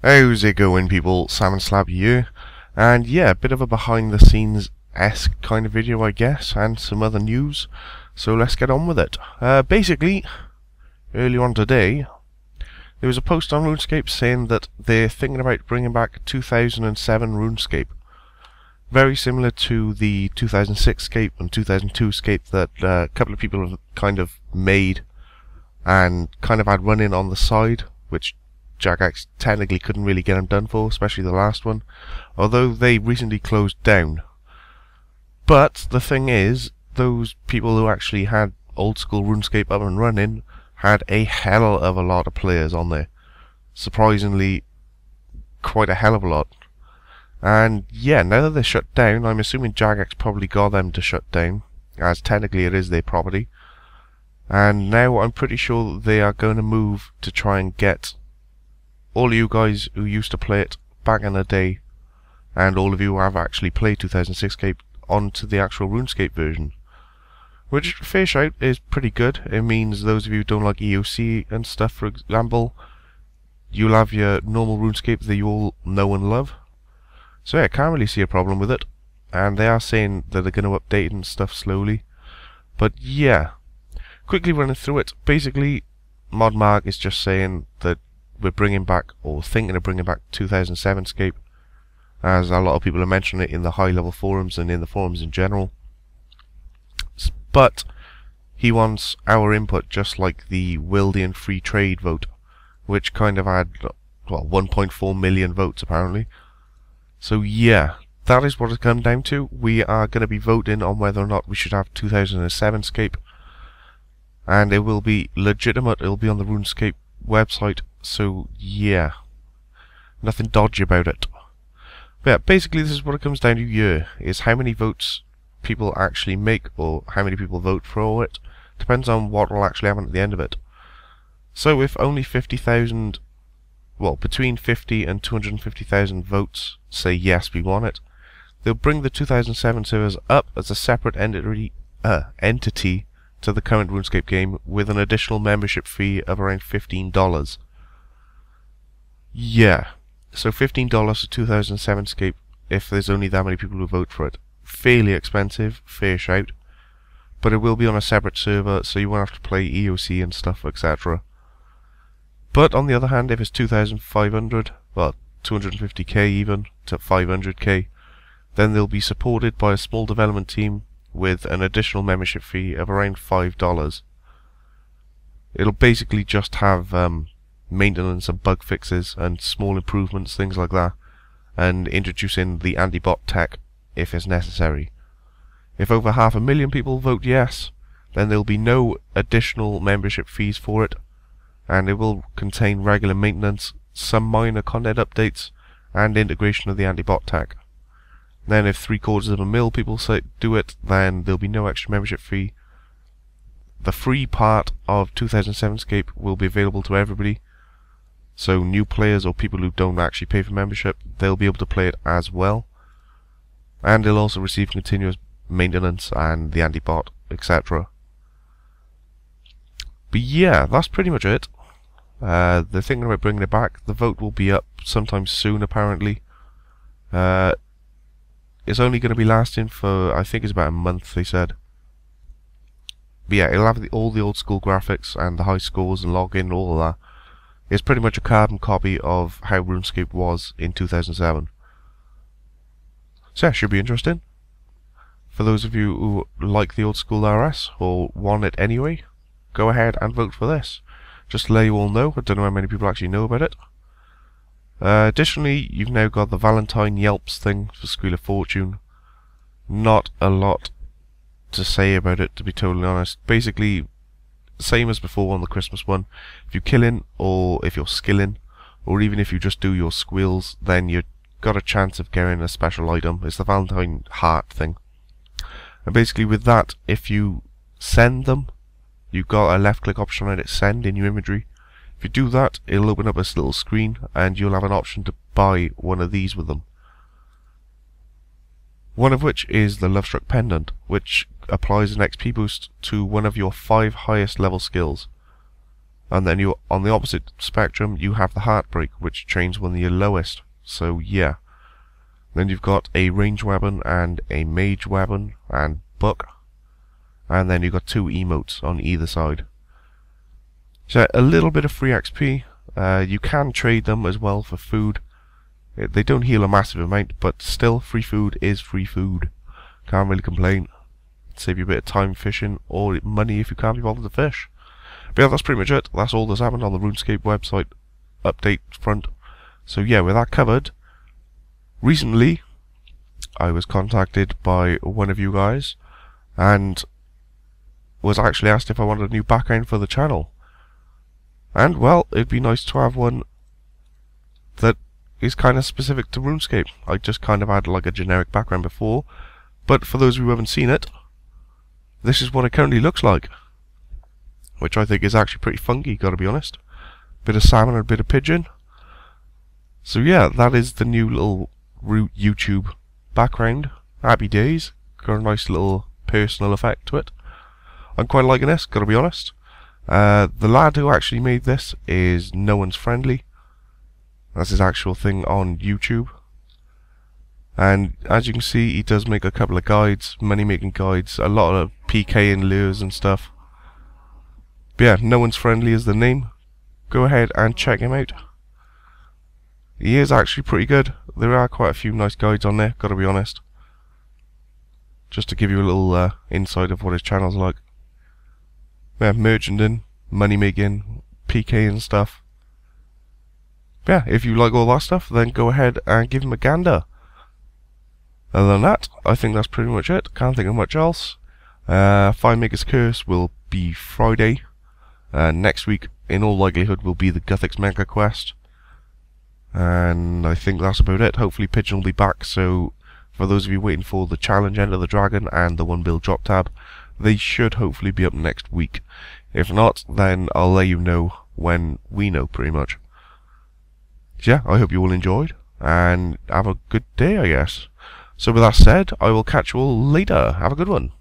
How's it going, people? Salmon Slab here, and yeah, a bit of a behind the scenes-esque kind of video, I guess, and some other news, so let's get on with it. Basically, earlier on today, there was a post on RuneScape saying that they're thinking about bringing back 2007 RuneScape. Very similar to the 2006Scape and 2002Scape that a couple of people have kind of made and kind of had running on the side, which Jagex technically couldn't really get them done for, especially the last one, although they recently closed down. But the thing is, those people who actually had old school RuneScape up and running had a hell of a lot of players on there. Surprisingly, quite a hell of a lot. And yeah, now that they're shut down, I'm assuming Jagex probably got them to shut down, as technically it is their property. And now I'm pretty sure that they are going to move to try and get all of you guys who used to play it back in the day, and all of you who have actually played 2006Scape, onto the actual RuneScape version. Which, fair shout, is pretty good. It means those of you who don't like EOC and stuff, for example, you'll have your normal RuneScape that you all know and love. So yeah, I can't really see a problem with it. And they are saying that they're going to update and stuff slowly. But yeah, quickly running through it. Basically, ModMark is just saying that we're bringing back, or thinking of bringing back, 2007Scape, as a lot of people are mentioning it in the high-level forums and in the forums in general. But he wants our input, just like the Wildian free trade vote, which kind of had, well, 1.4 million votes apparently. So yeah, that is what it's come down to. We are going to be voting on whether or not we should have 2007Scape, and it will be legitimate. It will be on the RuneScape website. So yeah, nothing dodgy about it. But yeah, basically this is what it comes down to here, is how many votes people actually make, or how many people vote for it. Depends on what will actually happen at the end of it. So if only 50,000, well, between 50 and 250,000 votes say yes, we want it, they'll bring the 2007 servers up as a separate entity to the current RuneScape game, with an additional membership fee of around $15. Yeah, so $15 for 2007Scape if there's only that many people who vote for it. Fairly expensive, fair shout, but it will be on a separate server, so you won't have to play EOC and stuff, etc. But on the other hand, if it's 2,500, well, 250k even, to 500k, then they'll be supported by a small development team with an additional membership fee of around $5. It'll basically just have maintenance and bug fixes and small improvements, things like that, and introducing the anti-bot tech if it's necessary. If over 500,000 people vote yes, then there'll be no additional membership fees for it, and it will contain regular maintenance, some minor content updates, and integration of the anti-bot tech. Then if 750,000 people say do it, then there'll be no extra membership fee. The free part of 2007Scape will be available to everybody, so new players or people who don't actually pay for membership, they'll be able to play it as well. And they'll also receive continuous maintenance and the anti-bot, etc. But yeah, that's pretty much it. They're thinking about bringing it back. The vote will be up sometime soon, apparently. It's only going to be lasting for, I think it's about a month, they said. But yeah, it'll have all the old school graphics and the high scores and login and all of that. It's pretty much a carbon copy of how RuneScape was in 2007. So yeah, should be interesting. For those of you who like the old school RS, or want it anyway, go ahead and vote for this. Just to let you all know, I don't know how many people actually know about it. Additionally, you've now got the Valentine Yelps thing for Squeal of Fortune. Not a lot to say about it, to be totally honest. Basically, same as before on the Christmas one. If you're killing, or if you're skilling, or even if you just do your squeals, then you've got a chance of getting a special item. It's the Valentine heart thing. And basically with that, if you send them, you've got a left click option on it, send, in your inventory. If you do that, it'll open up this little screen, and you'll have an option to buy one of these with them. One of which is the Lovestruck Pendant, which applies an XP boost to one of your 5 highest level skills. And then you, on the opposite spectrum, you have the Heartbreak, which trains when you're lowest. So yeah. Then you've got a range weapon and a mage weapon and book. And then you've got 2 emotes on either side. So a little bit of free XP. You can trade them as well for food. They don't heal a massive amount, but still, free food is free food. Can't really complain. Save you a bit of time fishing, or money if you can't be bothered to fish. But yeah, that's pretty much it. That's all that's happened on the RuneScape website update front. So yeah, with that covered, recently I was contacted by one of you guys and was actually asked if I wanted a new background for the channel. And well, it'd be nice to have one that is kind of specific to RuneScape. I just kind of had like a generic background before, but for those who haven't seen it, this is what it currently looks like, which I think is actually pretty funky, gotta be honest. Bit of salmon and a bit of pigeon. So yeah, that is the new little YouTube background. Happy days. Got a nice little personal effect to it. I'm quite liking this, gotta be honest. The lad who actually made this is No One's Friendly. That's his actual thing on YouTube. And as you can see, he does make a couple of guides, money making guides, a lot of PK and lures and stuff. But yeah, No One's Friendly is the name. Go ahead and check him out. He is actually pretty good. There are quite a few nice guides on there, gotta be honest. Just to give you a little insight of what his channel's like. Yeah, merchanting, money making, PK and stuff. Yeah, if you like all that stuff, then go ahead and give him a gander. Other than that, I think that's pretty much it. Can't think of much else. Fire Maker's Curse will be Friday. Next week, in all likelihood, will be the Guthix Mega Quest. And I think that's about it. Hopefully Pigeon will be back, so for those of you waiting for the challenge Enter the Dragon and the 1 build drop tab, they should hopefully be up next week. If not, then I'll let you know when we know, pretty much. So yeah, I hope you all enjoyed, and have a good day, I guess. So with that said, I will catch you all later. Have a good one.